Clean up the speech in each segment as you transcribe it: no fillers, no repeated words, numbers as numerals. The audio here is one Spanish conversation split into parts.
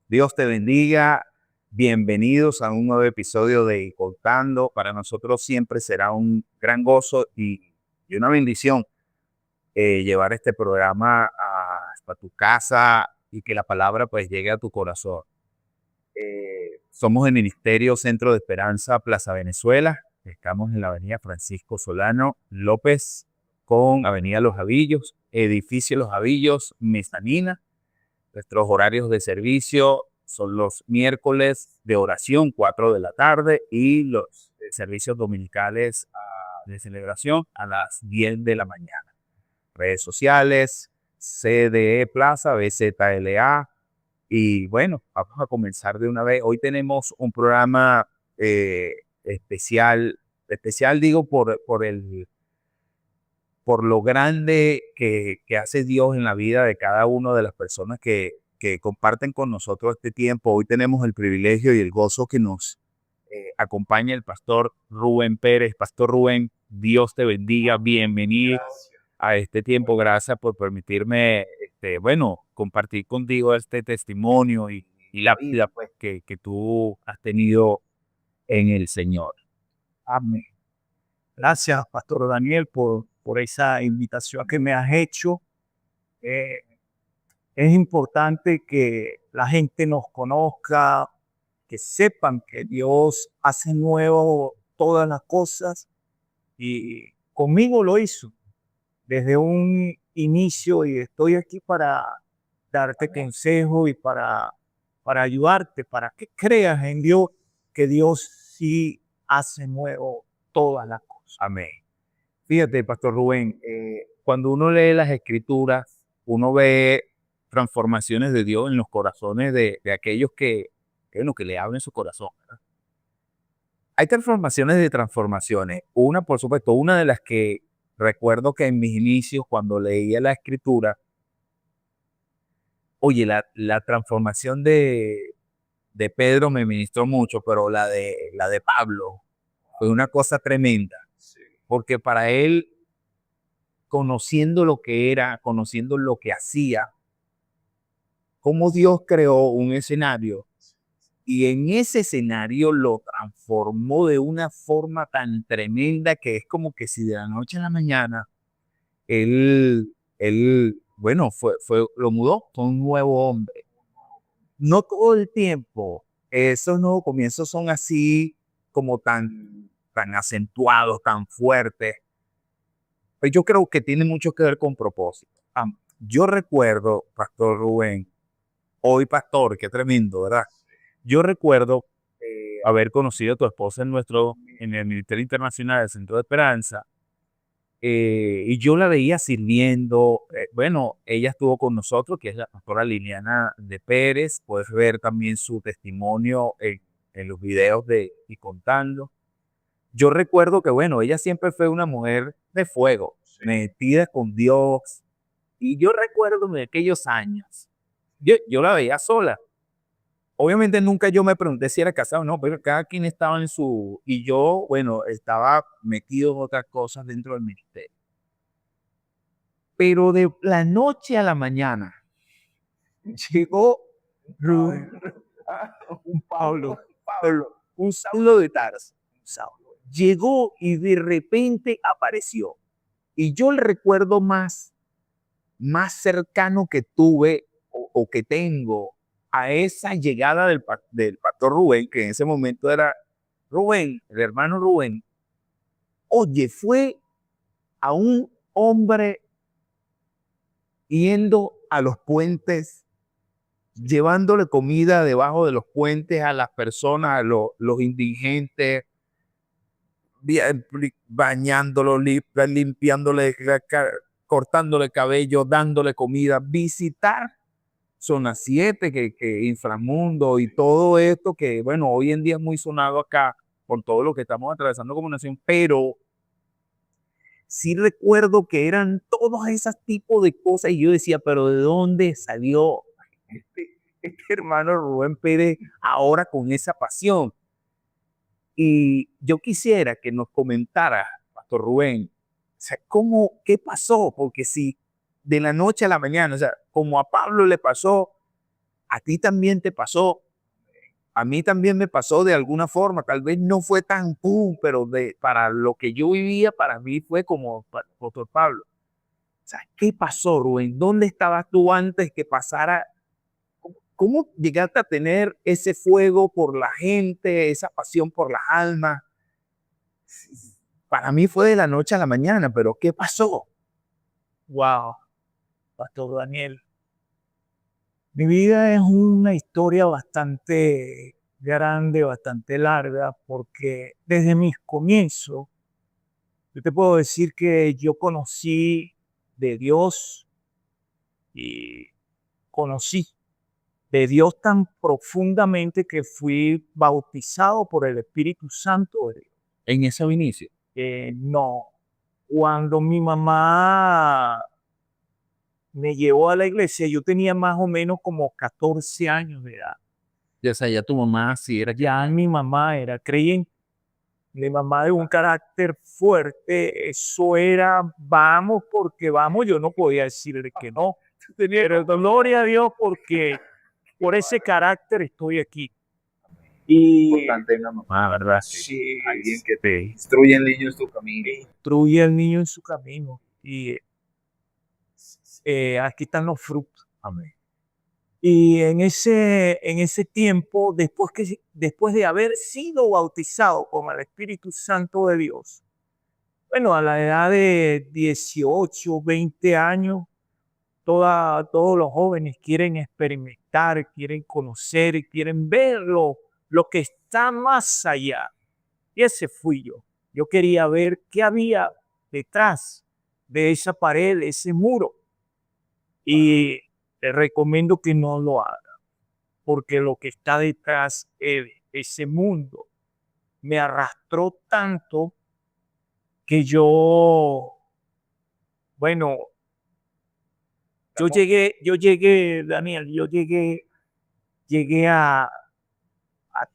Dios te bendiga. Bienvenidos a un nuevo episodio de Contando. Para nosotros siempre será un gran gozo y una bendición llevar este programa hasta tu casa y que la palabra pues llegue a tu corazón. Somos el Ministerio Centro de Esperanza Plaza Venezuela. Estamos en la avenida Francisco Solano López con avenida Los Javillos, edificio Los Javillos, mezanina. Nuestros horarios de servicio son los miércoles de oración, 4 de la tarde, y los servicios dominicales de celebración a las 10 de la mañana. Redes sociales, CDE Plaza, BZLA. Y bueno, vamos a comenzar de una vez. Hoy tenemos un programa especial digo por lo grande que hace Dios en la vida de cada una de las personas que comparten con nosotros este tiempo. Hoy tenemos el privilegio y el gozo que nos acompaña el pastor Rubén Pérez. Pastor Rubén, Dios te bendiga, bienvenido a este tiempo. Gracias por permitirme, compartir contigo este testimonio y la vida pues, que tú has tenido en el Señor. Amén. Gracias, Pastor Daniel, por esa invitación que me has hecho. Eh, es importante que la gente nos conozca, que sepan que Dios hace nuevo todas las cosas y conmigo lo hizo desde un inicio y estoy aquí para darte consejo y para ayudarte, para que creas en Dios, que Dios sí hace nuevo todas las cosas. Amén. Fíjate, Pastor Rubén, cuando uno lee las escrituras, uno ve transformaciones de Dios en los corazones de aquellos que le abren su corazón, ¿verdad? Hay transformaciones de transformaciones. Una, por supuesto, una de las que recuerdo que en mis inicios, cuando leía la escritura, oye, la transformación de Pedro me ministró mucho, pero la de Pablo fue una cosa tremenda, porque para él, conociendo lo que era, conociendo lo que hacía, cómo Dios creó un escenario y en ese escenario lo transformó de una forma tan tremenda que es como que si de la noche a la mañana bueno, lo mudó, fue un nuevo hombre. No todo el tiempo, esos nuevos comienzos son así como tan acentuados, tan fuertes. Pues yo creo que tiene mucho que ver con propósito. Yo recuerdo, Pastor Rubén, hoy pastor, qué tremendo, ¿verdad? Yo recuerdo haber conocido a tu esposa en el Ministerio Internacional del Centro de Esperanza, y yo la veía sirviendo. Bueno, ella estuvo con nosotros, que es la pastora Liliana de Pérez. Puedes ver también su testimonio en los videos de Y Contando. Yo recuerdo que, bueno, ella siempre fue una mujer de fuego, metida con Dios. Y yo recuerdo de aquellos años, yo la veía sola. Obviamente nunca yo me pregunté si era casado o no, pero cada quien estaba en su... Y yo, bueno, estaba metido en otras cosas dentro del ministerio. Pero de la noche a la mañana llegó Rubén, un un Saulo de Tarso. Llegó y de repente apareció. Y yo el recuerdo más cercano que tuve o que tengo a esa llegada del pastor Rubén, que en ese momento era Rubén, el hermano Rubén. Oye, fue a un hombre yendo a los puentes, llevándole comida debajo de los puentes a las personas, a los indigentes, bañándolo, limpiándole, cortándole cabello, dándole comida, visitar Zona 7, que Inframundo y todo esto que, bueno, hoy en día es muy sonado acá por todo lo que estamos atravesando como nación, pero sí recuerdo que eran todos esos tipos de cosas y yo decía, pero ¿de dónde salió este hermano Rubén Pérez ahora con esa pasión? Y yo quisiera que nos comentara, Pastor Rubén, o sea, qué pasó, porque si de la noche a la mañana, o sea, como a Pablo le pasó, A ti también te pasó. A mí también me pasó de alguna forma, tal vez no fue tan pum, pero para lo que yo vivía, para mí fue como Pastor Pablo. O sea, ¿qué pasó, Rubén? ¿Dónde estabas tú antes que pasara? ¿Cómo llegaste a tener ese fuego por la gente, esa pasión por las almas? Para mí fue de la noche a la mañana, pero ¿qué pasó? Wow, Pastor Daniel. Mi vida es una historia bastante grande, bastante larga, porque desde mis comienzos, yo te puedo decir que yo conocí de Dios y conocí de Dios tan profundamente que fui bautizado por el Espíritu Santo de Dios. En ese inicio. No, cuando mi mamá me llevó a la iglesia, yo tenía más o menos como 14 años de edad. O sea, ya tu mamá sí era Ya mi mamá era creyente. Mi mamá de un carácter fuerte, eso era vamos porque vamos, yo no podía decirle que no. Pero gloria a Dios porque por ese carácter estoy aquí. Y importante una mamá, ¿verdad? sí, Alguien que te instruye el niño en su camino. instruye al niño en su camino. Y aquí están los frutos. Amén. Y en ese tiempo, después de haber sido bautizado con el Espíritu Santo de Dios, bueno, a la edad de 18, 20 años, todos los jóvenes quieren experimentar, quieren conocer, quieren ver lo que está más allá. Y ese fui yo. Yo quería ver qué había detrás de esa pared, de ese muro. Y te recomiendo que no lo hagas, porque lo que está detrás de ese mundo me arrastró tanto que bueno, Daniel, llegué a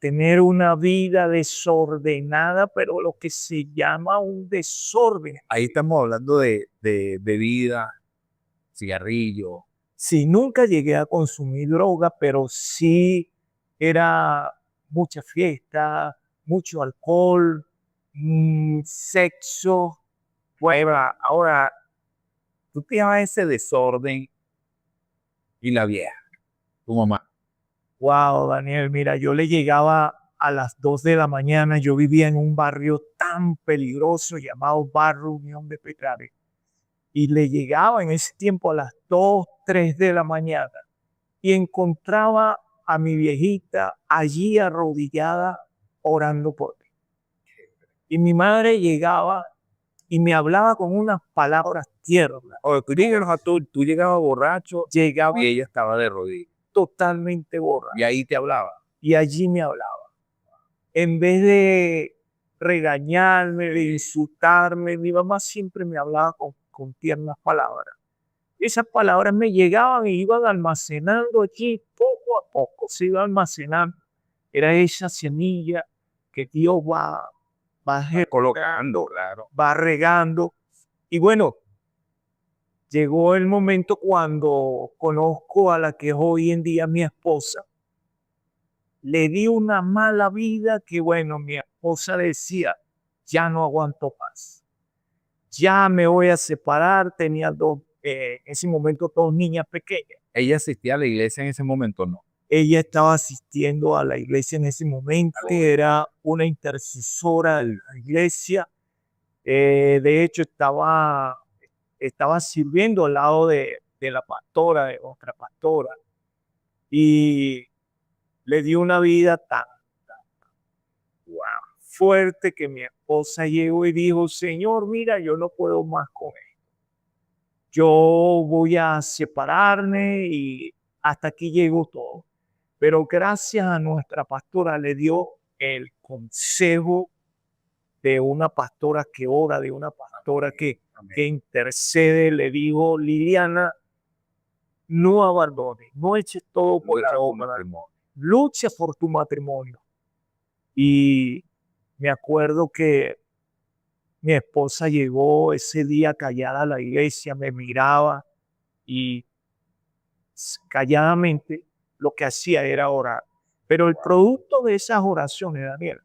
tener una vida desordenada, pero lo que se llama un desorden. Ahí estamos hablando de bebida, cigarrillo. Sí, nunca llegué a consumir droga, pero sí era mucha fiesta, mucho alcohol, sexo. Ahora, tú te llamas ese desorden y la vieja, tu mamá. Wow, Daniel, mira, yo le llegaba a las 2 de la mañana, yo vivía en un barrio tan peligroso llamado Barrio Unión de Petrales, y le llegaba en ese tiempo a las 2, 3 de la mañana y encontraba a mi viejita allí arrodillada orando por mí. Y mi madre llegaba y me hablaba con unas palabras tiernas. O tú llegabas borracho Llegaba y ella estaba de rodillas. totalmente borracha Y ahí te hablaba. y allí me hablaba. En vez de regañarme, de insultarme, mi mamá siempre me hablaba con tiernas palabras. Esas palabras me llegaban y iban almacenando allí poco a poco, se iba almacenando. Era esa semilla que Dios va Colocando, claro. va regando. Y bueno, llegó el momento cuando conozco a la que es hoy en día mi esposa. Le di una mala vida que, bueno, mi esposa decía, ya no aguanto más. Ya me voy a separar. Tenía en ese momento dos niñas pequeñas. Ella asistía a la iglesia en ese momento, ¿no? Ella estaba asistiendo a la iglesia en ese momento, era una intercesora de la iglesia. De hecho, estaba sirviendo al lado de la pastora, de otra pastora, y le dio una vida tan wow, fuerte que mi esposa llegó y dijo, Señor, mira, yo no puedo más con él. Yo voy a separarme y hasta aquí llegó todo. Pero gracias a nuestra pastora le dio el consejo de una pastora que ora, de una pastora que intercede. Le dijo, Liliana, no abandones, no eches todo por la obra, lucha por tu matrimonio. Y me acuerdo que mi esposa llegó ese día callada a la iglesia, me miraba y calladamente lo que hacía era orar. Pero el producto de esas oraciones, Daniel,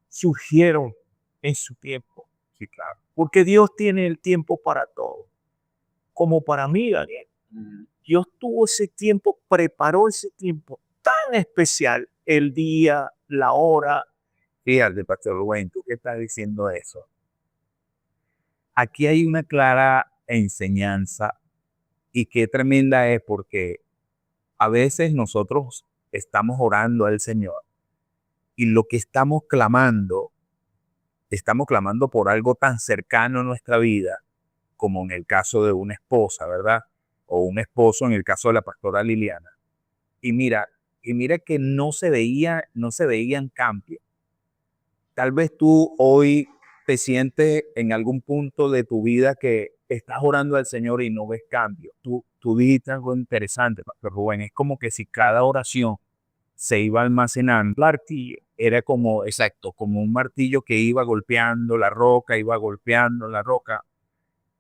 surgieron en su tiempo. Sí, claro. Porque Dios tiene el tiempo para todo. Como para mí, Daniel. Dios tuvo ese tiempo, preparó ese tiempo tan especial, el día, la hora. Fíjate, Pastor Rubén, tú que estás diciendo eso. Aquí hay una clara enseñanza y qué tremenda es porque a veces nosotros estamos orando al Señor y lo que estamos clamando por algo tan cercano a nuestra vida como en el caso de una esposa, ¿verdad? O un esposo en el caso de la pastora Liliana. Y mira, que no se veían cambios. Tal vez tú hoy te sientes en algún punto de tu vida que estás orando al Señor y no ves cambio. Tú dijiste algo interesante, Pastor Rubén. Es como que si cada oración se iba almacenando, martillo, era como, exacto, como un martillo que iba golpeando la roca, iba golpeando la roca.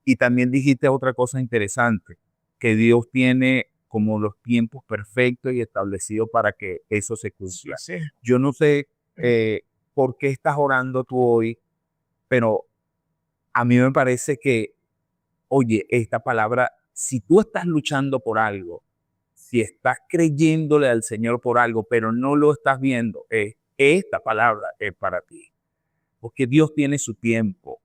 Y también dijiste otra cosa interesante, que Dios tiene como los tiempos perfectos y establecidos para que eso se cumpla. Sí. Yo no sé por qué estás orando tú hoy, pero a mí me parece que, oye, esta palabra, si tú estás luchando por algo, si estás creyéndole al Señor por algo, pero no lo estás viendo, esta palabra es para ti. Porque Dios tiene su tiempo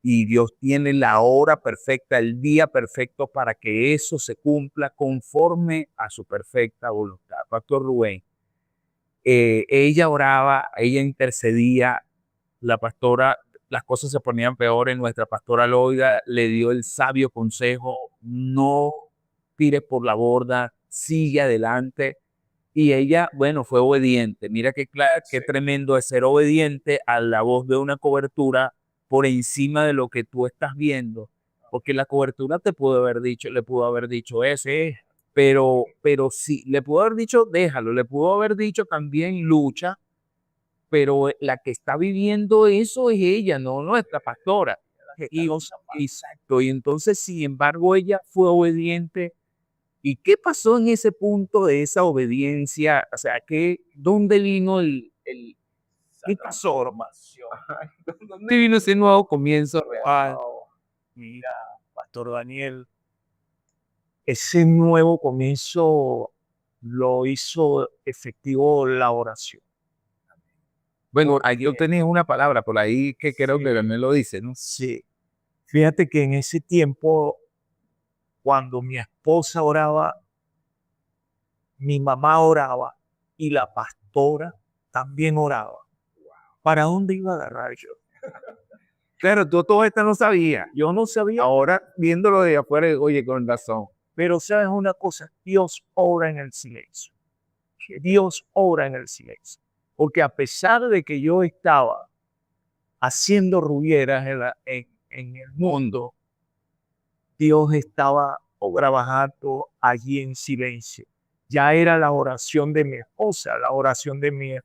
y Dios tiene la hora perfecta, el día perfecto para que eso se cumpla conforme a su perfecta voluntad. Pastor Rubén, ella oraba, ella intercedía, la pastora, las cosas se ponían peores, nuestra pastora Loida le dio el sabio consejo, no tires por la borda, sigue adelante. Y ella, bueno, fue obediente. Mira qué tremendo es ser obediente a la voz de una cobertura por encima de lo que tú estás viendo. Porque la cobertura te pudo haber dicho, le pudo haber dicho eso. Pero sí, le pudo haber dicho, déjalo, le pudo haber dicho también lucha, pero la que está viviendo eso es ella, no nuestra pastora. Exacto, y entonces, sin embargo, ella fue obediente. ¿Y qué pasó en ese punto de esa obediencia? O sea, ¿dónde vino qué pasó? Ajá, ¿dónde vino ese nuevo comienzo real? Mira, Pastor Daniel, ese nuevo comienzo lo hizo efectivo la oración. Bueno, ahí yo tenía una palabra por ahí que creo que me lo dice, ¿no? Sí. Fíjate que en ese tiempo, cuando mi esposa oraba, mi mamá oraba y la pastora también oraba. ¿Para dónde iba a agarrar yo? Claro, tú todo esto no sabías. Yo no sabía. Ahora, viéndolo de afuera, oye, con razón. Pero sabes una cosa, Dios obra en el silencio. Dios obra en el silencio. Porque a pesar de que yo estaba haciendo rubieras en el mundo, Dios estaba trabajando allí en silencio. Ya era la oración de mi esposa, la oración de mi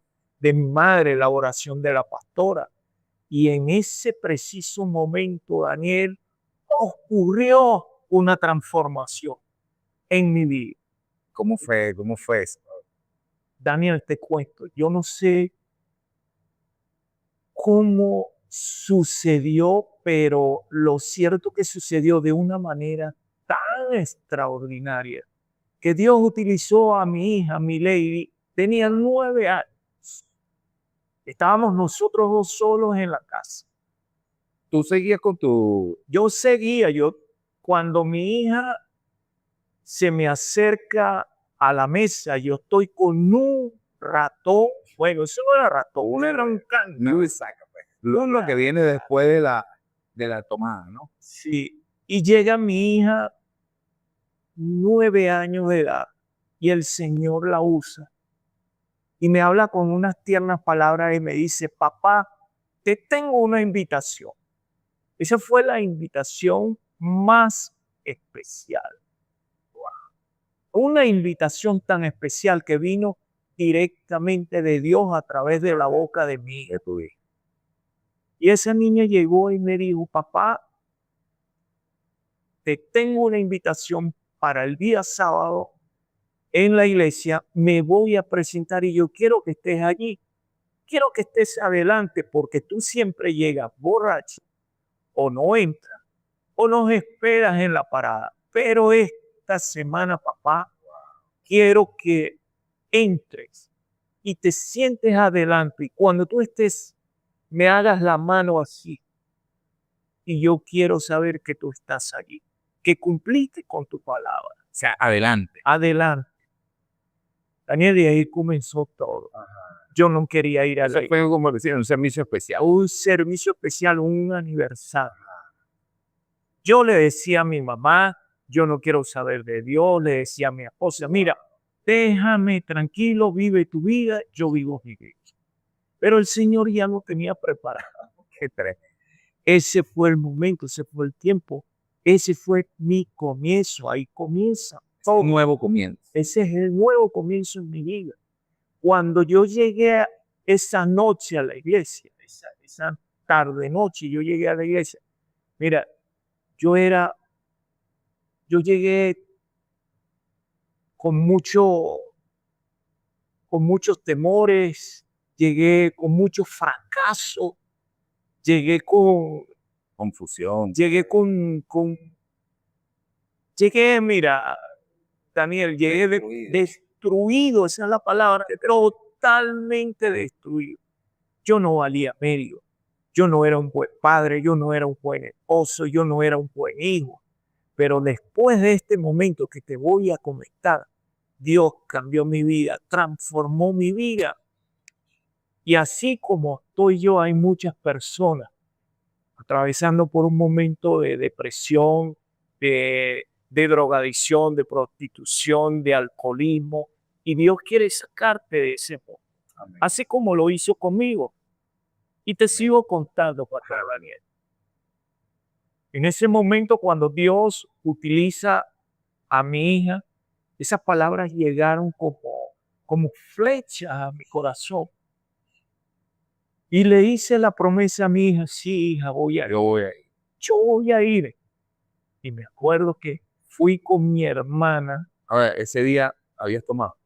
madre, la oración de la pastora. Y en ese preciso momento, Daniel, ocurrió una transformación en mi vida. ¿Cómo fue? ¿Cómo fue eso? Daniel, te cuento, yo no sé cómo sucedió, pero lo cierto que sucedió de una manera tan extraordinaria que Dios utilizó a mi hija, mi lady, tenía 9 años. Estábamos nosotros dos solos en la casa. Tú seguías con tu... Yo seguía, cuando mi hija se me acerca a la mesa, yo estoy con un ratón, bueno, eso no era ratón, era un can. No, exacto, pues. Lo que viene después de la tomada, ¿no? Sí, y llega mi hija, 9 años de edad, y el Señor la usa. Y me habla con unas tiernas palabras y me dice, papá, te tengo una invitación. Esa fue la invitación más especial. Una invitación tan especial que vino directamente de Dios a través de la boca de mi hija. Y esa niña llegó y me dijo, papá, te tengo una invitación para el día sábado en la iglesia, me voy a presentar y yo quiero que estés allí. Quiero que estés adelante porque tú siempre llegas borracho o no entras o nos esperas en la parada. Pero esta semana, papá, quiero que entres y te sientes adelante. Y cuando tú estés, me hagas la mano así. Y yo quiero saber que tú estás allí, que cumpliste con tu palabra. O sea, adelante. Adelante. Daniel, y ahí comenzó todo. Yo no quería ir a Eso la fue como decir, un servicio especial. un servicio especial, un aniversario. Yo le decía a mi mamá, yo no quiero saber de Dios, le decía a mi esposa, mira, déjame tranquilo, vive tu vida, yo vivo mi vida. Pero el Señor ya no tenía preparado. Qué tres. Ese fue el momento, ese fue el tiempo, ese fue mi comienzo, ahí comienza todo. Un nuevo comienzo. Ese es el nuevo comienzo en mi vida. Cuando yo llegué esa noche a la iglesia, esa tarde noche, yo llegué a la iglesia. Mira, yo llegué con muchos temores, llegué con mucho fracaso, llegué Confusión. mira, Daniel, llegué destruido, esa es la palabra, totalmente destruido. Yo no valía medio. Yo no era un buen padre, yo no era un buen esposo, yo no era un buen hijo. Pero después de este momento que te voy a comentar, Dios cambió mi vida, transformó mi vida. Y así como estoy yo, hay muchas personas atravesando por un momento de depresión, de drogadicción, de prostitución, de alcoholismo. Y Dios quiere sacarte de ese mundo. Amén. Así como lo hizo conmigo. Y te sigo contando, Pastor Daniel. En ese momento, cuando Dios utiliza a mi hija, esas palabras llegaron como flechas a mi corazón. Y le hice la promesa a mi hija, sí, hija, voy a ir. Yo voy a ir. Yo voy a ir. Y me acuerdo que fui con mi hermana. Ahora, ese día habías tomado.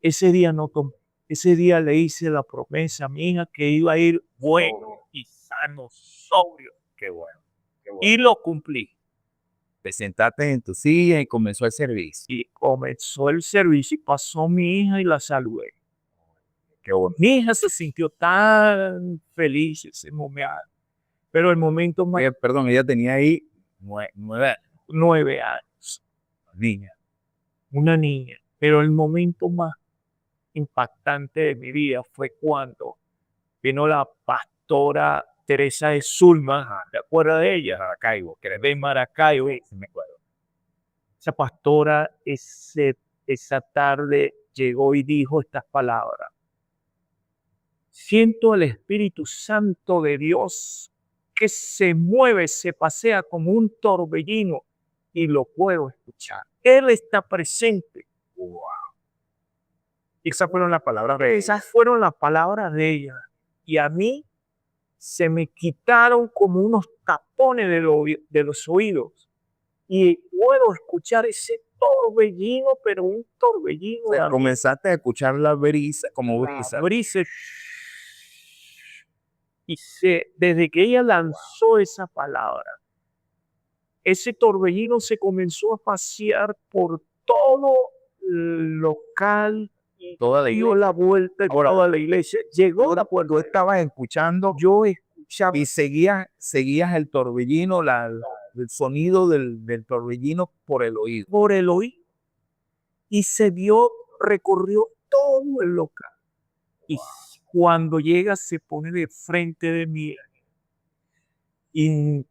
Ese día no tomé. Ese día le hice la promesa a mi hija que iba a ir bueno y sano, sobrio. Qué bueno. Qué bueno. Y lo cumplí. Te sentaste en tu silla y comenzó el servicio. Y comenzó el servicio y pasó mi hija y la saludé. Qué bueno. Mi hija se sintió tan feliz ese momento. Pero el momento más... Perdón, ella tenía ahí 9 años. Niña. Una niña. Pero el momento más impactante de mi vida fue cuando vino la pastora Teresa de Zulma. ¿Te acuerdas de ella? Maracaibo. De Maracaibo. Sí, me acuerdo. Esa pastora esa tarde llegó y dijo estas palabras. Siento el Espíritu Santo de Dios que se mueve, se pasea como un torbellino y lo puedo escuchar. Él está presente. Wow. Y esas fueron las palabras de ella. Esas fueron las palabras de ella. Y a mí se me quitaron como unos tapones de los oídos. Y puedo escuchar ese torbellino, pero un torbellino. O sea, comenzaste a escuchar la brisa, como brisa. Brisa. Y desde que ella lanzó esa palabra, ese torbellino se comenzó a pasear por todo el local y Toda la dio iglesia. la vuelta Ahora, toda la iglesia. Llegó la puerta. Tú estabas escuchando Yo escuchaba y seguías el torbellino, el sonido del torbellino por el oído. por el oído y recorrió todo el local. Y cuando llega se pone de frente de mí y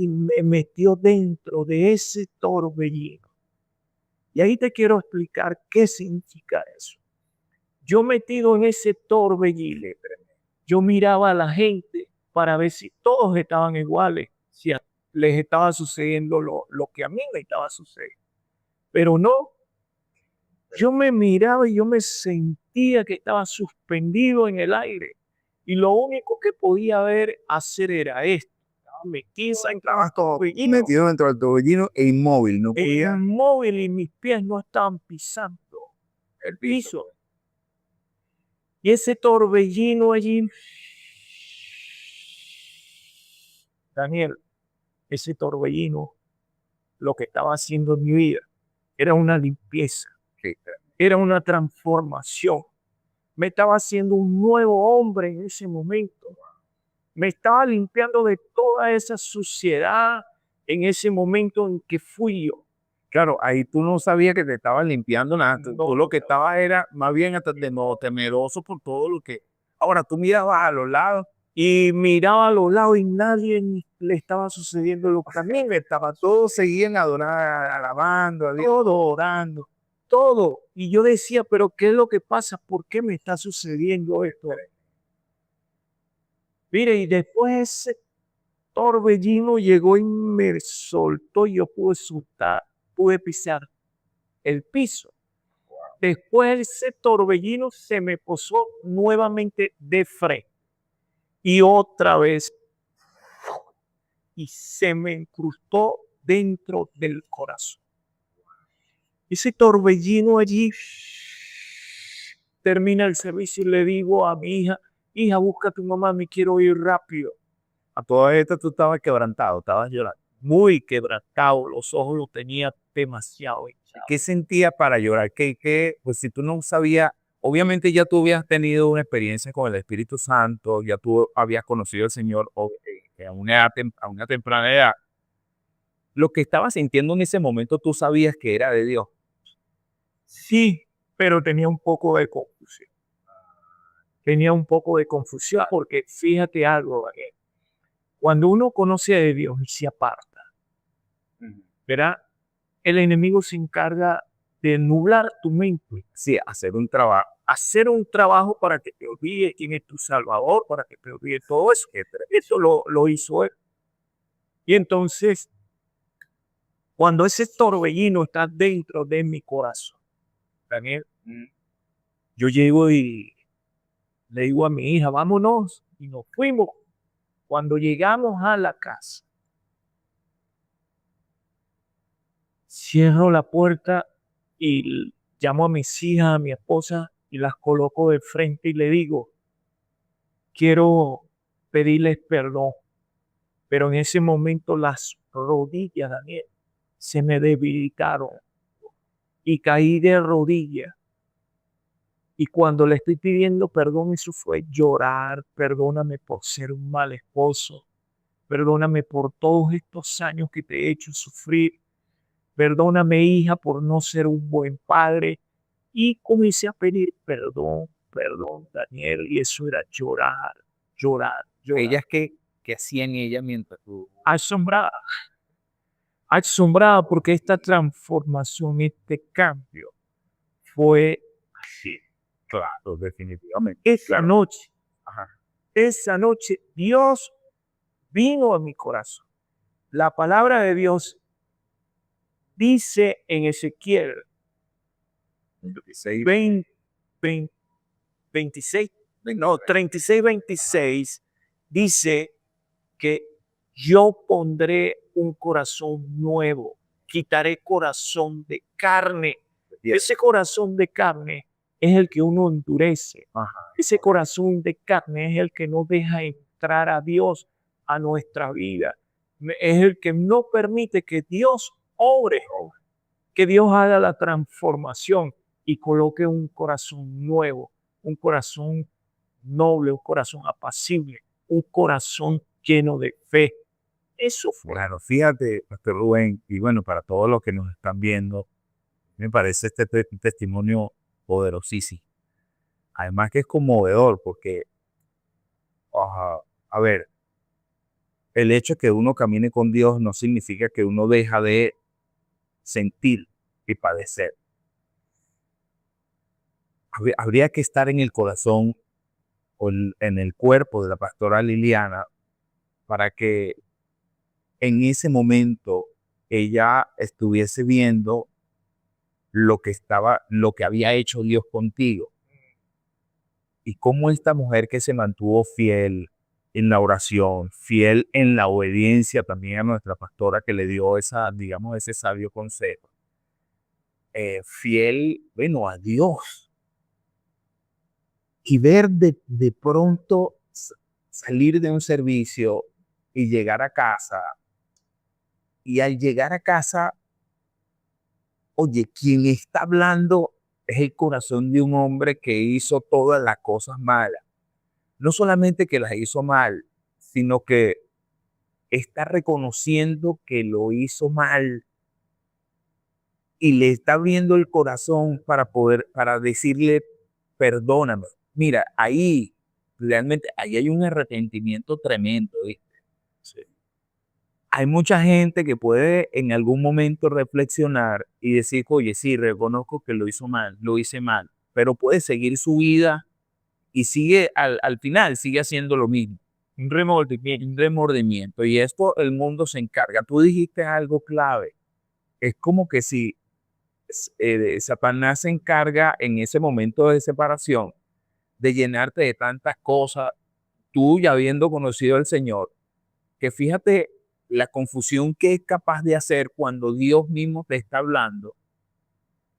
me metió dentro de ese torbellino. Y ahí te quiero explicar qué significa eso. Yo metido en ese torbellino, yo miraba a la gente para ver si todos estaban iguales, si les estaba sucediendo lo que a mí me estaba sucediendo. Pero no, yo me miraba y yo me sentía que estaba suspendido en el aire. Y lo único que podía hacer era esto. metida en el torbellino, Metido dentro del torbellino e inmóvil, no podía. inmóvil, y mis pies no estaban pisando el piso. Y ese torbellino allí, Daniel, ese torbellino, lo que estaba haciendo en mi vida era una limpieza, Sí, era una transformación. Me estaba haciendo un nuevo hombre en ese momento. Me estaba limpiando de toda esa suciedad en ese momento en que fui yo. claro, ahí tú no sabías que te estaban limpiando nada. Tú No. lo que estabas era más bien hasta de modo temeroso por todo lo que. Ahora tú mirabas a los lados. Y miraba a los lados y nadie le estaba sucediendo lo que a mí me estaba. Todos seguían adorando, alabando a Dios. Todo orando, todo. Y yo decía, pero ¿qué es lo que pasa? ¿Por qué me está sucediendo esto? Mire, y después ese torbellino llegó y me soltó y yo pude pisar el piso. Después ese torbellino se me posó nuevamente de frente. Y otra vez, y se me incrustó dentro del corazón. Ese torbellino allí, termina el servicio y le digo a mi hija, busca a tu mamá, me quiero ir rápido. A todo esto tú estabas quebrantado, estabas llorando. Muy quebrantado, los ojos los tenía demasiado hinchados. ¿Qué sentías para llorar? Pues si tú no sabías, obviamente ya tú habías tenido una experiencia con el Espíritu Santo, ya tú habías conocido al Señor a una temprana edad. Lo que estabas sintiendo en ese momento tú sabías que era de Dios. Sí, pero tenía un poco de confusión. Tenía un poco de confusión porque fíjate algo, Daniel. Cuando uno conoce a Dios y se aparta, ¿verdad? El enemigo se encarga de nublar tu mente. Sí, hacer un trabajo. Hacer un trabajo para que te olvides quién es tu Salvador, para que te olvides todo eso. Eso lo hizo él. Y entonces, cuando ese torbellino está dentro de mi corazón, Daniel, yo llego y le digo a mi hija, vámonos, y nos fuimos. Cuando llegamos a la casa, cierro la puerta y llamo a mis hijas, a mi esposa, y las coloco de frente y le digo, quiero pedirles perdón. Pero en ese momento las rodillas, Daniel, se me debilitaron y caí de rodillas. Y cuando le estoy pidiendo perdón, eso fue llorar. Perdóname por ser un mal esposo. Perdóname por todos estos años que te he hecho sufrir. Perdóname, hija, por no ser un buen padre. Y comencé a pedir perdón, Daniel. Y eso era llorar, llorar, llorar. Ellas que hacían ella mientras tú. Asombrada. Asombrada porque esta transformación, este cambio fue así. Claro, definitivamente. Esa noche, Ajá. esa noche Dios vino a mi corazón. La palabra de Dios dice en Ezequiel 26. 26, no, 36, 26, dice que yo pondré un corazón nuevo, quitaré corazón de carne. Ese corazón de carne es el que uno endurece. Ajá. Ese corazón de carne es el que no deja entrar a Dios a nuestra vida. Es el que no permite que Dios obre, que Dios haga la transformación y coloque un corazón nuevo, un corazón noble, un corazón apacible, un corazón lleno de fe. Eso fue. Claro, fíjate, Pastor Rubén, y bueno, para todos los que nos están viendo, me parece este testimonio poderosísimo. Además que es conmovedor porque, a ver, el hecho de que uno camine con Dios no significa que uno deja de sentir y padecer. Habría que estar en el corazón o en el cuerpo de la pastora Liliana para que en ese momento ella estuviese viendo lo que había hecho Dios contigo. Y cómo esta mujer que se mantuvo fiel en la oración, fiel en la obediencia también a nuestra pastora que le dio esa, digamos, ese sabio consejo. Fiel, bueno, a Dios. Y ver de pronto salir de un servicio y llegar a casa. Y al llegar a casa, oye, quien está hablando es el corazón de un hombre que hizo todas las cosas malas. No solamente que las hizo mal, sino que está reconociendo que lo hizo mal y le está abriendo el corazón para decirle, perdóname. Mira, ahí, realmente, ahí hay un arrepentimiento tremendo, ¿viste? Sí. Hay mucha gente que puede en algún momento reflexionar y decir, oye, sí, reconozco que lo hizo mal, lo hice mal, pero puede seguir su vida y sigue al final, sigue haciendo lo mismo. Un remordimiento. Y esto el mundo se encarga. Tú dijiste algo clave. Es como que si Satanás se encarga en ese momento de separación de llenarte de tantas cosas, tú ya habiendo conocido al Señor, que fíjate la confusión que es capaz de hacer cuando Dios mismo te está hablando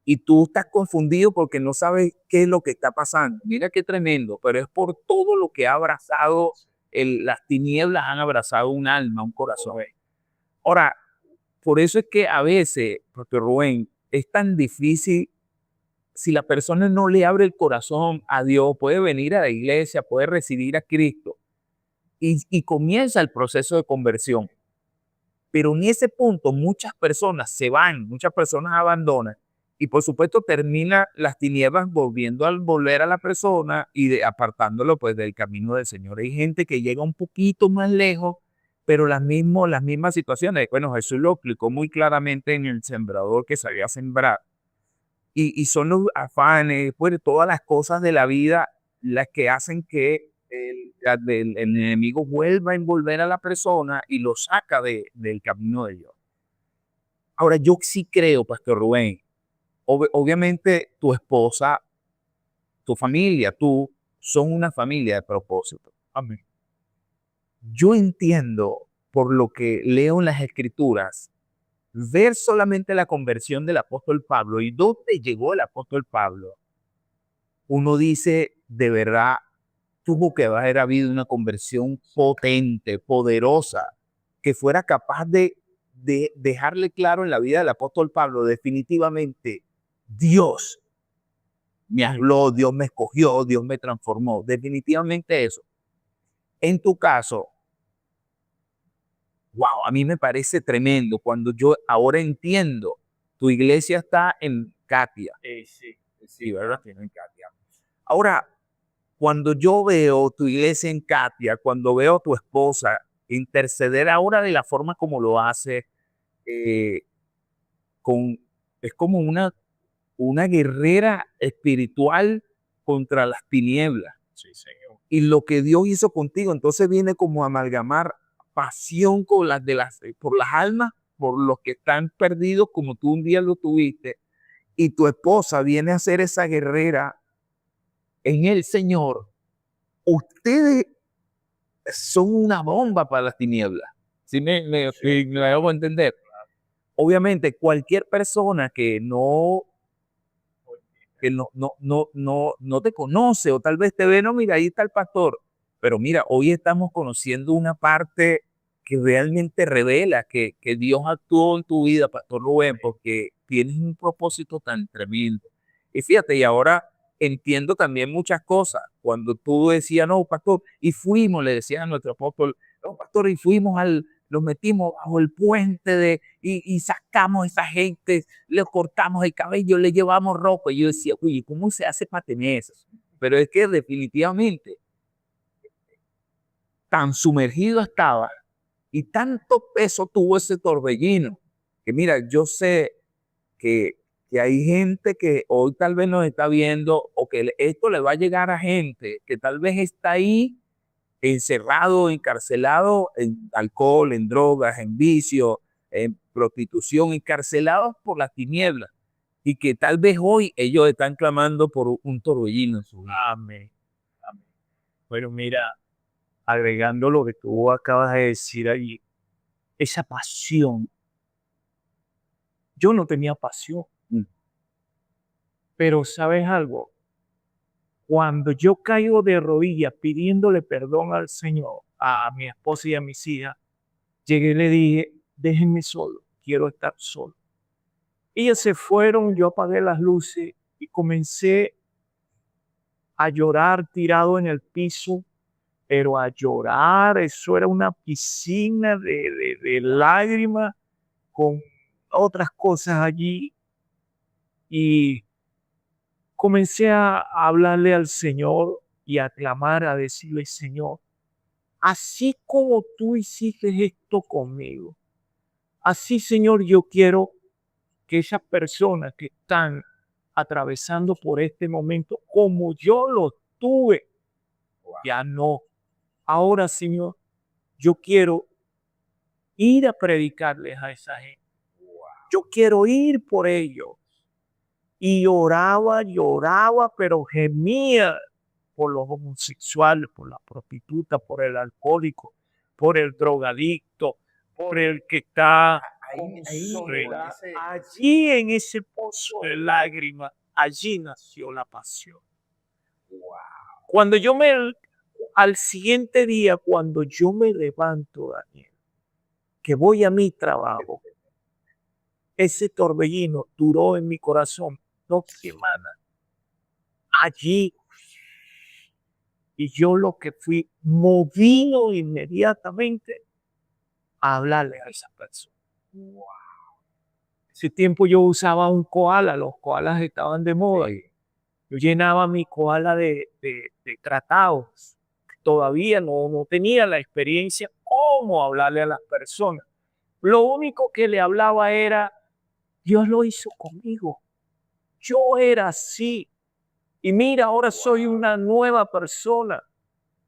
y tú estás confundido porque no sabes qué es lo que está pasando. Mira qué tremendo, pero es por todo lo que ha abrazado, las tinieblas han abrazado un alma, un corazón. Ahora, por eso es que a veces, Pastor Rubén, es tan difícil si la persona no le abre el corazón a Dios, puede venir a la iglesia, puede recibir a Cristo y comienza el proceso de conversión. Pero en ese punto muchas personas se van, muchas personas abandonan y por supuesto termina las tinieblas volver a la persona y apartándolo pues del camino del Señor. Hay gente que llega un poquito más lejos, pero las mismas situaciones. Bueno, Jesús lo explicó muy claramente en el sembrador que sabía sembrar. Y son los afanes, pues todas las cosas de la vida las que hacen que el enemigo vuelva a envolver a la persona y lo saca del camino de Dios. Ahora, yo sí creo, Pastor Rubén, obviamente tu esposa, tu familia, tú, son una familia de propósito. Amén. Yo entiendo, por lo que leo en las Escrituras, ver solamente la conversión del apóstol Pablo y dónde llegó el apóstol Pablo, uno dice, de verdad, tuvo que haber habido una conversión potente, poderosa, que fuera capaz de dejarle claro en la vida del apóstol Pablo, definitivamente, Dios me habló, Dios me escogió, Dios me transformó, definitivamente eso. En tu caso, wow, a mí me parece tremendo cuando yo ahora entiendo, tu iglesia está en Katia. Sí, ¿verdad? En Katia. Ahora, cuando yo veo tu iglesia en Katia, cuando veo a tu esposa interceder ahora de la forma como lo hace, eh, con, es como una guerrera espiritual contra las tinieblas. Sí, señor. Y lo que Dios hizo contigo, entonces viene como a amalgamar pasión con por las almas, por los que están perdidos como tú un día lo tuviste, y tu esposa viene a ser esa guerrera en el Señor. Ustedes son una bomba para las tinieblas. ¿Sí me hago entender? Obviamente, cualquier persona que no te conoce o tal vez te ve, no, mira, ahí está el pastor. Pero mira, hoy estamos conociendo una parte que realmente revela que Dios actuó en tu vida, Pastor Rubén, porque tienes un propósito tan tremendo. Y fíjate, y ahora entiendo también muchas cosas. Cuando tú decías, no, pastor, y fuimos, le decías a nuestro apóstol, no, pastor, y los metimos bajo el puente y sacamos a esa gente, le cortamos el cabello, le llevamos ropa. Y yo decía, oye, ¿cómo se hace para tener eso? Pero es que definitivamente tan sumergido estaba y tanto peso tuvo ese torbellino, que mira, yo sé que hay gente que hoy tal vez nos está viendo o que esto le va a llegar a gente que tal vez está ahí encerrado, encarcelado en alcohol, en drogas, en vicio, en prostitución, encarcelados por las tinieblas y que tal vez hoy ellos están clamando por un torbellino en su vida. Amén. Amén. Bueno, mira, agregando lo que tú acabas de decir allí, esa pasión. Yo no tenía pasión, Mm. pero ¿sabes algo? Cuando yo caigo de rodillas pidiéndole perdón al Señor, a mi esposa y a mis hijas, llegué y le dije, déjenme solo, quiero estar solo. Ellas se fueron, yo apagué las luces y comencé a llorar tirado en el piso, pero a llorar, eso era una piscina de lágrimas con otras cosas allí y comencé a hablarle al Señor y a clamar, a decirle, Señor, así como tú hiciste esto conmigo, así, Señor, yo quiero que esas personas que están atravesando por este momento, como yo lo tuve, ya no. Ahora, Señor, yo quiero ir a predicarles a esa gente. Yo quiero ir por ellos. Y lloraba, lloraba, pero gemía por los homosexuales, por la prostituta, por el alcohólico, por el drogadicto, por el que está con soledad. Allí en ese pozo de lágrimas, allí nació la pasión. Cuando yo me, al siguiente día, cuando yo me levanto, Daniel, que voy a mi trabajo, ese torbellino duró en mi corazón 2 semanas. Allí, y yo lo que fui movido inmediatamente a hablarle a esa persona. Ese tiempo yo usaba un koala, los koalas estaban de moda. Yo llenaba mi koala de tratados. Todavía no tenía la experiencia cómo hablarle a las personas. Lo único que le hablaba era, Dios lo hizo conmigo. Yo era así. Y mira, ahora soy una nueva persona.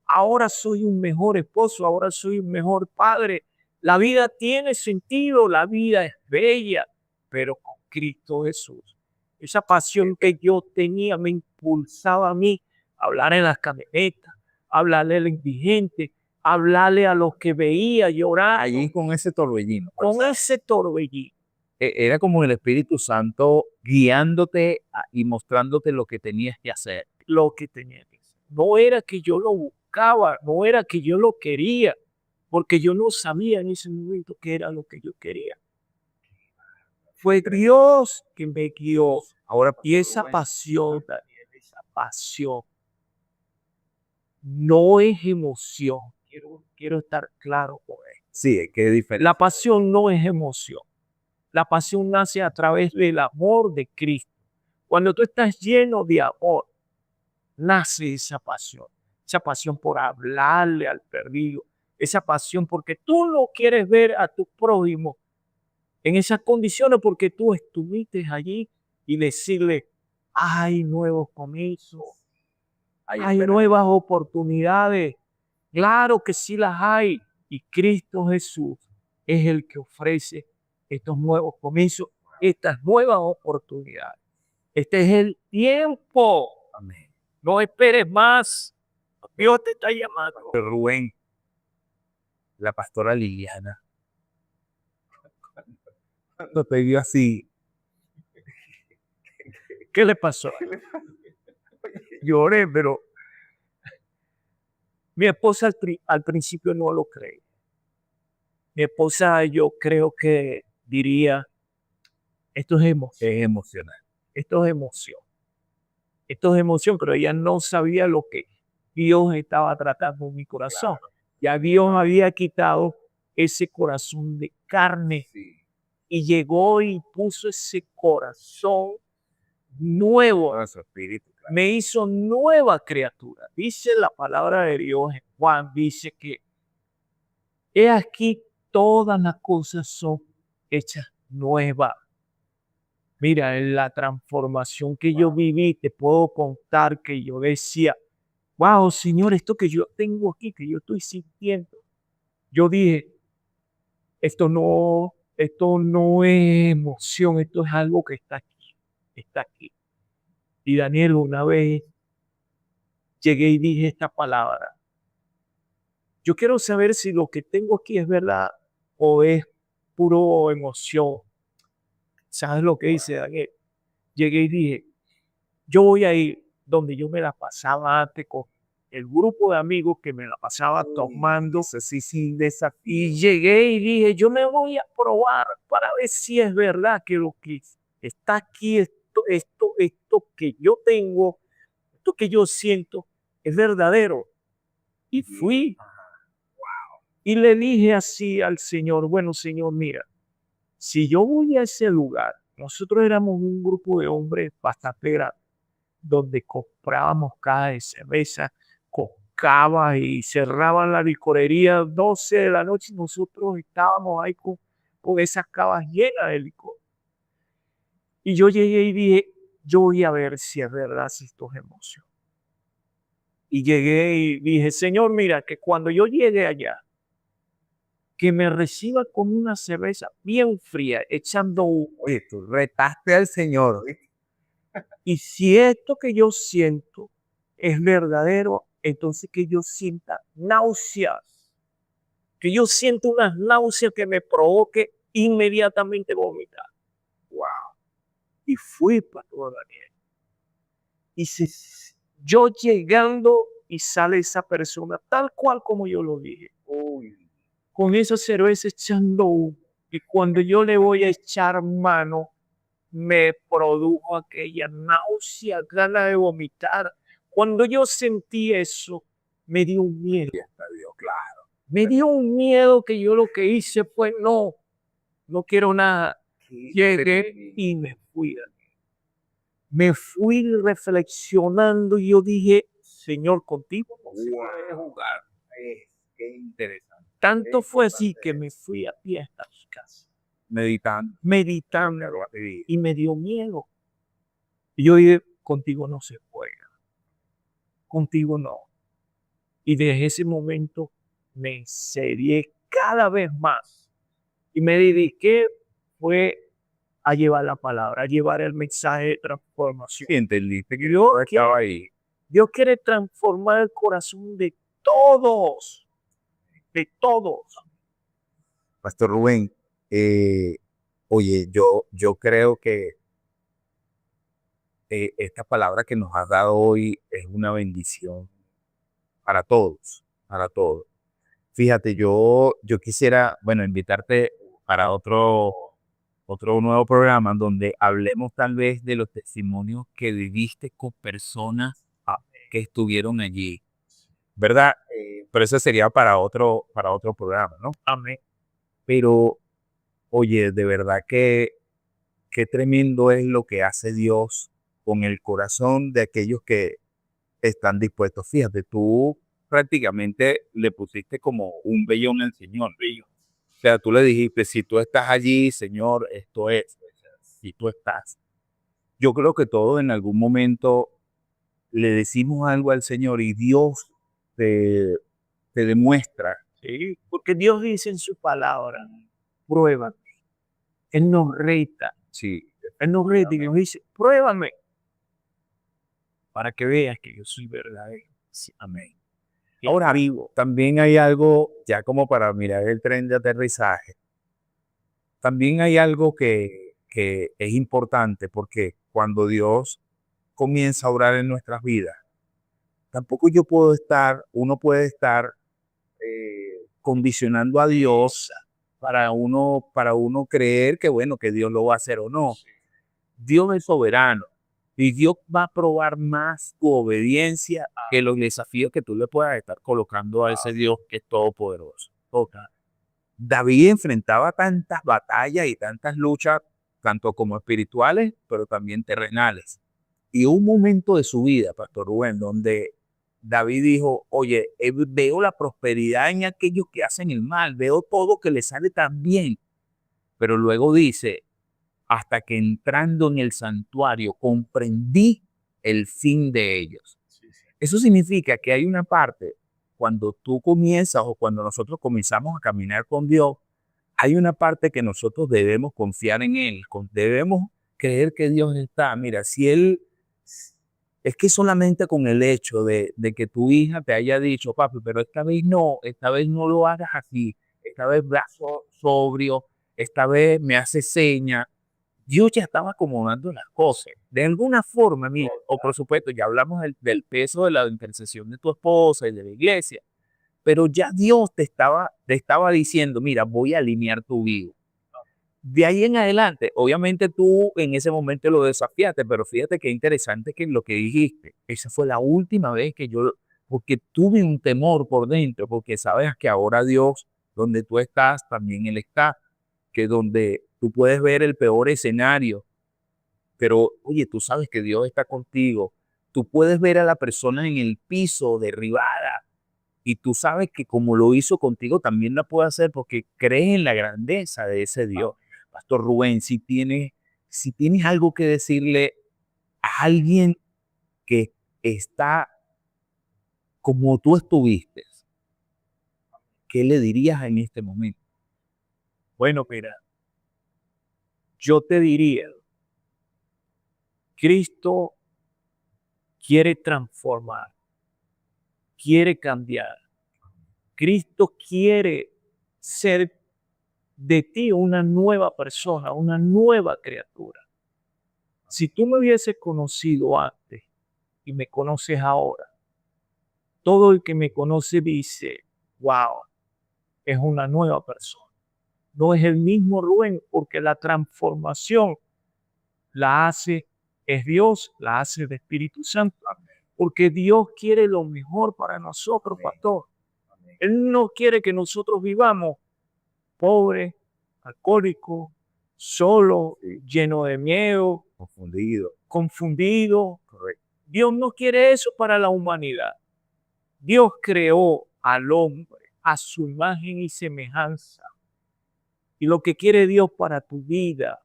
Ahora soy un mejor esposo. Ahora soy un mejor padre. La vida tiene sentido. La vida es bella. Pero con Cristo Jesús. Esa pasión que yo tenía me impulsaba a mí a hablar en las camionetas, a hablarle al indigente, a hablarle a los que veía llorar. Allí con ese torbellino. Con ese torbellino. Era como el Espíritu Santo guiándote y mostrándote lo que tenías que hacer. Lo que tenía que hacer. No era que yo lo buscaba, no era que yo lo quería, porque yo no sabía en ese momento qué era lo que yo quería. Fue Dios que me guió. Ahora, Y esa pasión, Daniel, esa pasión, no es emoción. Quiero estar claro con esto. sí, qué diferente. La pasión no es emoción. La pasión nace a través del amor de Cristo. Cuando tú estás lleno de amor, nace esa pasión. Esa pasión por hablarle al perdido. Esa pasión porque tú no quieres ver a tu prójimo en esas condiciones porque tú estuviste allí y decirle, hay nuevos comienzos, hay nuevas oportunidades. Claro que sí las hay. Y Cristo Jesús es el que ofrece estos nuevos comienzos, estas nuevas oportunidades. Este es el tiempo. Amén. No esperes más. Dios te está llamando. Rubén, la pastora Liliana, cuando te vio así, ¿Qué le pasó? Lloré, pero mi esposa al principio no lo cree. Mi esposa, yo creo que diría, esto es emoción, es emocional. esto es emoción, esto es emoción, pero ella no sabía lo que Dios estaba tratando en mi corazón. Ya Dios había quitado ese corazón de carne y llegó y puso ese corazón nuevo. Todo su espíritu. Me hizo nueva criatura. Dice la palabra de Dios en Juan, dice que he aquí todas las cosas son hechas nuevas. Mira, en la transformación que yo viví, te puedo contar que yo decía, wow, Señor, esto que yo tengo aquí, que yo estoy sintiendo. Yo dije, esto no es emoción, esto es algo que está aquí, está aquí. Y Daniel, una vez llegué y dije esta palabra. yo quiero saber si lo que tengo aquí es verdad o es puro emoción. ¿Sabes lo que hice, Daniel? Llegué y dije, yo voy a ir donde yo me la pasaba antes con el grupo de amigos que me la pasaba tomando. Sí, sí, de esa Y llegué y dije, yo me voy a probar para ver si es verdad que lo que está aquí, esto que yo tengo, esto que yo siento, es verdadero. Y fui y le dije así al Señor, bueno, Señor, mira, si yo voy a ese lugar, nosotros éramos un grupo de hombres bastante grande, donde comprábamos cajas de cerveza, con cava y cerraban la licorería 12 de la noche y nosotros estábamos ahí con esas cavas llenas de licor. Y yo llegué y dije, yo voy a ver si es verdad, si esto es emoción. Y llegué y dije, Señor, mira, que cuando yo llegue allá, que me reciba con una cerveza bien fría, echando humo. Oye, tú retaste al Señor, ¿viste? Y si esto que yo siento es verdadero, entonces que yo sienta náuseas, que yo sienta unas náuseas que me provoque inmediatamente vomitar. Wow. Y fui, Pastor Daniel. Y yo llegando y sale esa persona tal cual como yo lo dije. Uy, Con esa cerveza echando humo. Y cuando yo le voy a echar mano, me produjo aquella náusea, ganas de vomitar. Cuando yo sentí eso, me dio un miedo. está Dios, claro. Me dio un miedo que yo lo que hice fue, no, no quiero nada. Llegué y me fui. Me fui reflexionando y yo dije, Señor, contigo no se puede jugar. Qué interesante. Tanto fue así que me fui a pie hasta mi casa, Meditando. meditando, y me dio miedo. Y yo dije, contigo no se juega, contigo no. Y desde ese momento me serié cada vez más y me dediqué fue a llevar la palabra, a llevar el mensaje de transformación. Sí, entendiste que Dios yo estaba ahí. Dios quiere transformar el corazón de todos, de todos. Pastor Rubén, oye, yo creo que esta palabra que nos has dado hoy es una bendición para todos, para todos. Fíjate, yo quisiera, bueno, invitarte para otro nuevo programa donde hablemos tal vez de los testimonios que viviste con personas que estuvieron allí, ¿verdad? Pero eso sería para otro programa, ¿no? Amén. Pero, oye, de verdad que qué tremendo es lo que hace Dios con el corazón de aquellos que están dispuestos. Fíjate, tú prácticamente le pusiste como un vellón al Señor. O sea, tú le dijiste, si tú estás allí, Señor, esto es. Si tú estás. Yo creo que todos en algún momento le decimos algo al Señor y Dios te, te demuestra. Sí, porque Dios dice en su palabra, pruébame. Él nos reta. Sí, Él nos reta y nos dice, pruébame para que veas que yo soy verdadero. sí, amén. Ahora, Ahora, vivo. también hay algo, ya como para mirar el tren de aterrizaje, también hay algo que es importante porque cuando Dios comienza a orar en nuestras vidas, tampoco uno puede estar condicionando a Dios para uno creer que bueno, que Dios lo va a hacer o no. Dios es soberano y Dios va a probar más tu obediencia que los desafíos que tú le puedas estar colocando a ese Dios que es todopoderoso. David enfrentaba tantas batallas y tantas luchas, tanto como espirituales, pero también terrenales. Y hubo un momento de su vida, Pastor Rubén, donde David dijo, oye, veo la prosperidad en aquellos que hacen el mal, veo todo que les sale tan bien. Pero luego dice, hasta que entrando en el santuario comprendí el fin de ellos. Eso significa que hay una parte, cuando tú comienzas o cuando nosotros comenzamos a caminar con Dios, hay una parte que nosotros debemos confiar en Él, debemos creer que Dios está. Mira, si Él Es que solamente con el hecho de que tu hija te haya dicho, papi, pero esta vez no lo hagas así, esta vez brazo sobrio, esta vez me hace señas. Dios ya estaba acomodando las cosas. De alguna forma, mira, o por supuesto, ya hablamos del peso de la intercesión de tu esposa y de la iglesia, pero ya Dios te estaba diciendo, mira, voy a alinear tu vida. De ahí en adelante, obviamente tú en ese momento lo desafiaste, pero fíjate qué interesante que lo que dijiste, esa fue la última vez que yo, porque tuve un temor por dentro, porque sabes que ahora Dios, donde tú estás, también Él está, que donde tú puedes ver el peor escenario, pero oye, tú sabes que Dios está contigo, tú puedes ver a la persona en el piso derribada y tú sabes que como lo hizo contigo, también la puede hacer porque crees en la grandeza de ese Dios. Pastor Rubén, si tienes algo que decirle a alguien que está como tú estuviste, ¿qué le dirías en este momento? Bueno, mira, yo te diría, Cristo quiere transformar, quiere cambiar. Cristo quiere ser de ti una nueva persona, una nueva criatura. Si tú me hubieses conocido antes y me conoces ahora, todo el que me conoce dice, wow, es una nueva persona. No es el mismo Rubén porque la transformación la hace, es Dios, la hace el Espíritu Santo. Porque Dios quiere lo mejor para nosotros, pastor. Él no quiere que nosotros vivamos pobres, alcohólicos, solos, llenos de miedo, confundidos. Dios no quiere eso para la humanidad. Dios creó al hombre a su imagen y semejanza. Y lo que quiere Dios para tu vida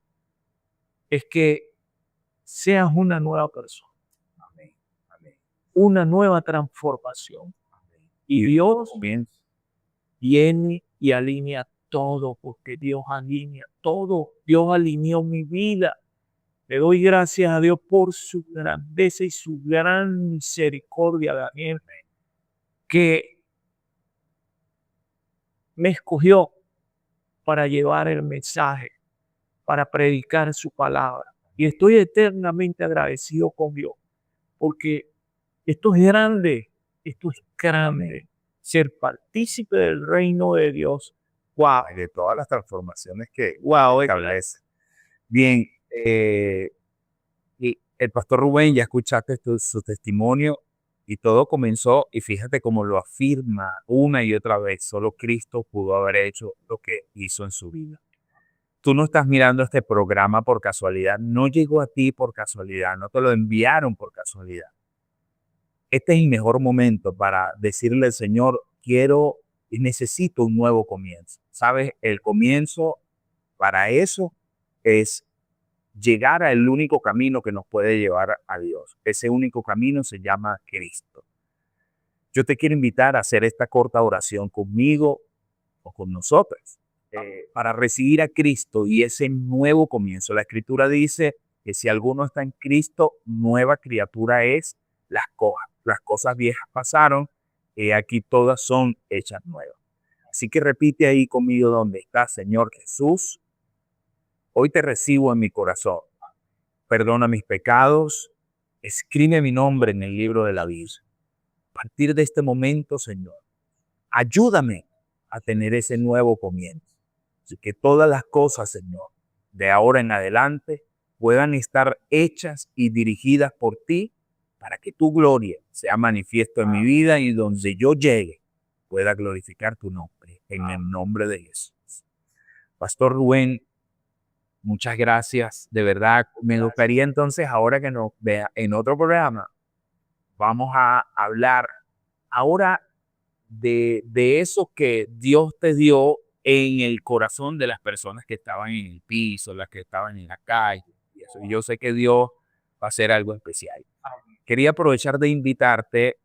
es que seas una nueva persona, una nueva transformación. Y Dios viene y alinea todo, porque Dios alinea todo. Dios alineó mi vida. Le doy gracias a Dios por su grandeza y su gran misericordia, Daniel, que me escogió para llevar el mensaje, para predicar su palabra. Y estoy eternamente agradecido con Dios, porque esto es grande, esto es grande. Ser partícipe del reino de Dios. Wow, De todas las transformaciones que wow, establece. Bien, y el pastor Rubén, ya escuchaste su testimonio y todo comenzó, y fíjate cómo lo afirma una y otra vez, solo Cristo pudo haber hecho lo que hizo en su vida. Tú no estás mirando este programa por casualidad, no llegó a ti por casualidad, no te lo enviaron por casualidad. Este es el mejor momento para decirle al Señor, quiero y necesito un nuevo comienzo. ¿Sabes? El comienzo para eso es llegar al único camino que nos puede llevar a Dios. Ese único camino se llama Cristo. Yo te quiero invitar a hacer esta corta oración conmigo o con nosotros para recibir a Cristo y ese nuevo comienzo. La Escritura dice que si alguno está en Cristo, nueva criatura es. Las cosas viejas pasaron y aquí todas son hechas nuevas. Así que repite ahí conmigo donde está, Señor Jesús. Hoy te recibo en mi corazón. Perdona mis pecados. Escribe mi nombre en el libro de la vida. A partir de este momento, Señor, ayúdame a tener ese nuevo comienzo. Así que todas las cosas, Señor, de ahora en adelante puedan estar hechas y dirigidas por ti para que tu gloria sea manifiesto en mi vida y donde yo llegue pueda glorificar tu nombre en el nombre de Jesús. Pastor Rubén, muchas gracias, de verdad. Me gustaría entonces ahora que nos vea en otro programa, vamos a hablar ahora de eso que Dios te dio en el corazón de las personas que estaban en el piso, las que estaban en la calle. Y eso. Y yo sé que Dios va a hacer algo especial. Quería aprovechar de invitarte.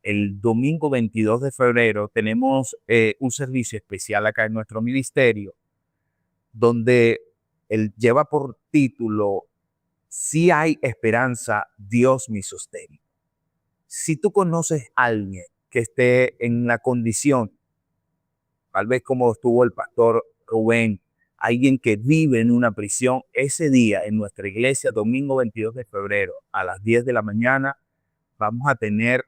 El domingo 22 de febrero tenemos un servicio especial acá en nuestro ministerio, donde él lleva por título si hay esperanza, Dios me sostiene. Si tú conoces a alguien que esté en la condición, tal vez como estuvo el pastor Rubén, alguien que vive en una prisión, ese día en nuestra iglesia, domingo 22 de febrero, a las 10 de la mañana, vamos a tener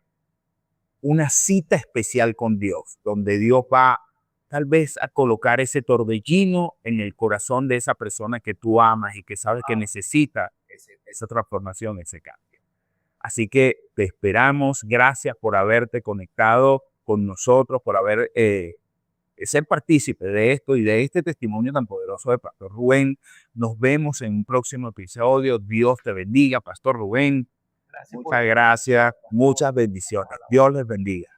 una cita especial con Dios, donde Dios va tal vez a colocar ese torbellino en el corazón de esa persona que tú amas y que sabes que necesita esa transformación, ese cambio. Así que te esperamos. Gracias por haberte conectado con nosotros, por haber ser partícipe de esto y de este testimonio tan poderoso de Pastor Rubén. Nos vemos en un próximo episodio. Dios te bendiga, Pastor Rubén. Muchas gracias, muchas bendiciones. Dios les bendiga.